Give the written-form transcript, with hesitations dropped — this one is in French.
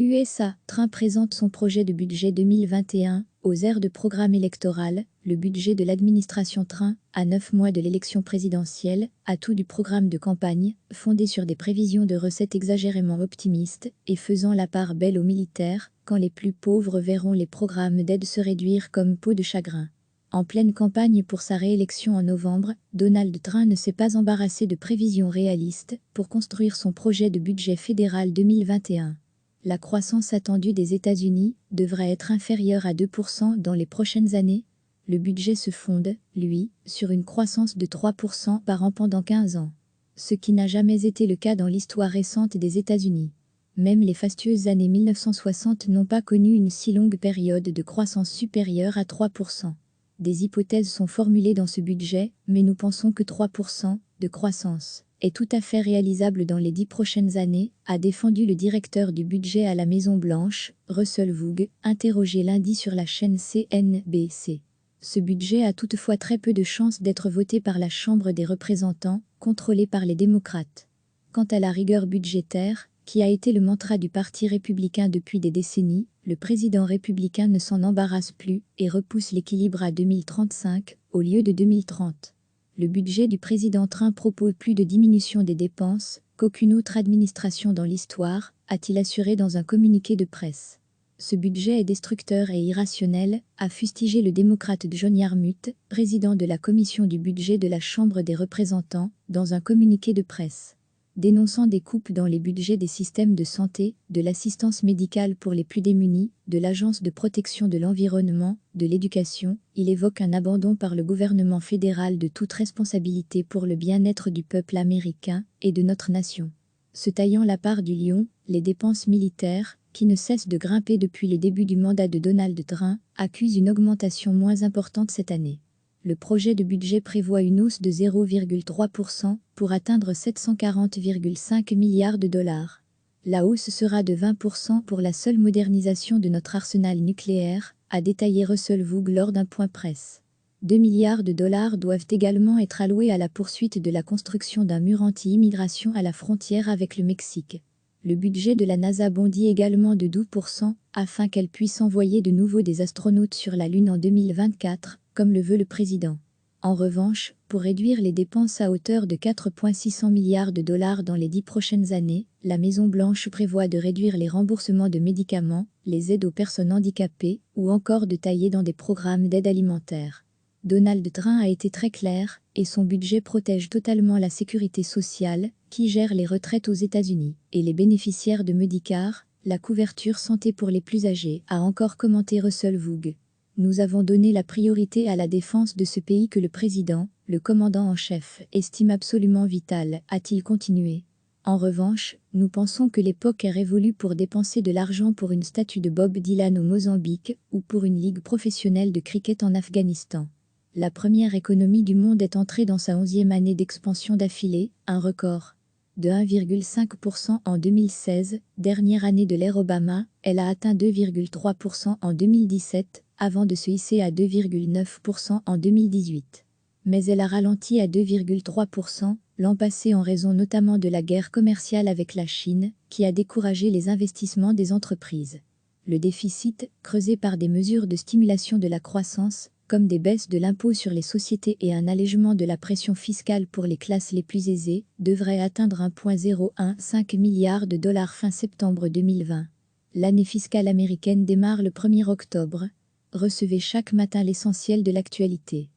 USA, Trump présente son projet de budget 2021 aux airs de programme électoral. Le budget de l'administration Trump, à 9 mois de l'élection présidentielle, a tout du programme de campagne, fondé sur des prévisions de recettes exagérément optimistes et faisant la part belle aux militaires, quand les plus pauvres verront les programmes d'aide se réduire comme peau de chagrin. En pleine campagne pour sa réélection en novembre, Donald Trump ne s'est pas embarrassé de prévisions réalistes pour construire son projet de budget fédéral 2021. La croissance attendue des États-Unis devrait être inférieure à 2% dans les prochaines années. Le budget se fonde, lui, sur une croissance de 3% par an pendant 15 ans. Ce qui n'a jamais été le cas dans l'histoire récente des États-Unis. Même les fastueuses années 1960 n'ont pas connu une si longue période de croissance supérieure à 3%. Des hypothèses sont formulées dans ce budget, mais nous pensons que 3% de croissance est tout à fait réalisable dans les 10 prochaines années, a défendu le directeur du budget à la Maison-Blanche, Russell Vought, interrogé lundi sur la chaîne CNBC. Ce budget a toutefois très peu de chances d'être voté par la Chambre des représentants, contrôlée par les démocrates. Quant à la rigueur budgétaire, qui a été le mantra du Parti républicain depuis des décennies, le président républicain ne s'en embarrasse plus et repousse l'équilibre à 2035 au lieu de 2030. Le budget du président Trump propose plus de diminution des dépenses qu'aucune autre administration dans l'histoire, a-t-il assuré dans un communiqué de presse. Ce budget est destructeur et irrationnel, a fustigé le démocrate John Yarmuth, président de la commission du budget de la Chambre des représentants, dans un communiqué de presse. Dénonçant des coupes dans les budgets des systèmes de santé, de l'assistance médicale pour les plus démunis, de l'Agence de protection de l'environnement, de l'éducation, il évoque un abandon par le gouvernement fédéral de toute responsabilité pour le bien-être du peuple américain et de notre nation. Se taillant la part du lion, les dépenses militaires, qui ne cessent de grimper depuis le début du mandat de Donald Trump, accusent une augmentation moins importante cette année. Le projet de budget prévoit une hausse de 0,3% pour atteindre 740,5 milliards de dollars. La hausse sera de 20% pour la seule modernisation de notre arsenal nucléaire, a détaillé Russell Vought lors d'un point presse. 2 milliards de dollars doivent également être alloués à la poursuite de la construction d'un mur anti-immigration à la frontière avec le Mexique. Le budget de la NASA bondit également de 12% afin qu'elle puisse envoyer de nouveau des astronautes sur la Lune en 2024, comme le veut le président. En revanche, pour réduire les dépenses à hauteur de 4,6 milliards de dollars dans les 10 prochaines années, la Maison-Blanche prévoit de réduire les remboursements de médicaments, les aides aux personnes handicapées ou encore de tailler dans des programmes d'aide alimentaire. Donald Trump a été très clair, et son budget protège totalement la sécurité sociale, qui gère les retraites aux États-Unis, et les bénéficiaires de Medicare, la couverture santé pour les plus âgés, a encore commenté Russell Vought. Nous avons donné la priorité à la défense de ce pays que le président, le commandant en chef, estime absolument vital, a-t-il continué. En revanche, nous pensons que l'époque est révolue pour dépenser de l'argent pour une statue de Bob Dylan au Mozambique ou pour une ligue professionnelle de cricket en Afghanistan. La première économie du monde est entrée dans sa 11e année d'expansion d'affilée, un record. De 1,5% en 2016, dernière année de l'ère Obama, elle a atteint 2,3% en 2017, avant de se hisser à 2,9% en 2018. Mais elle a ralenti à 2,3% l'an passé en raison notamment de la guerre commerciale avec la Chine, qui a découragé les investissements des entreprises. Le déficit, creusé par des mesures de stimulation de la croissance, comme des baisses de l'impôt sur les sociétés et un allègement de la pression fiscale pour les classes les plus aisées, devrait atteindre 1,015 milliard de dollars fin septembre 2020. L'année fiscale américaine démarre le 1er octobre. Recevez chaque matin l'essentiel de l'actualité.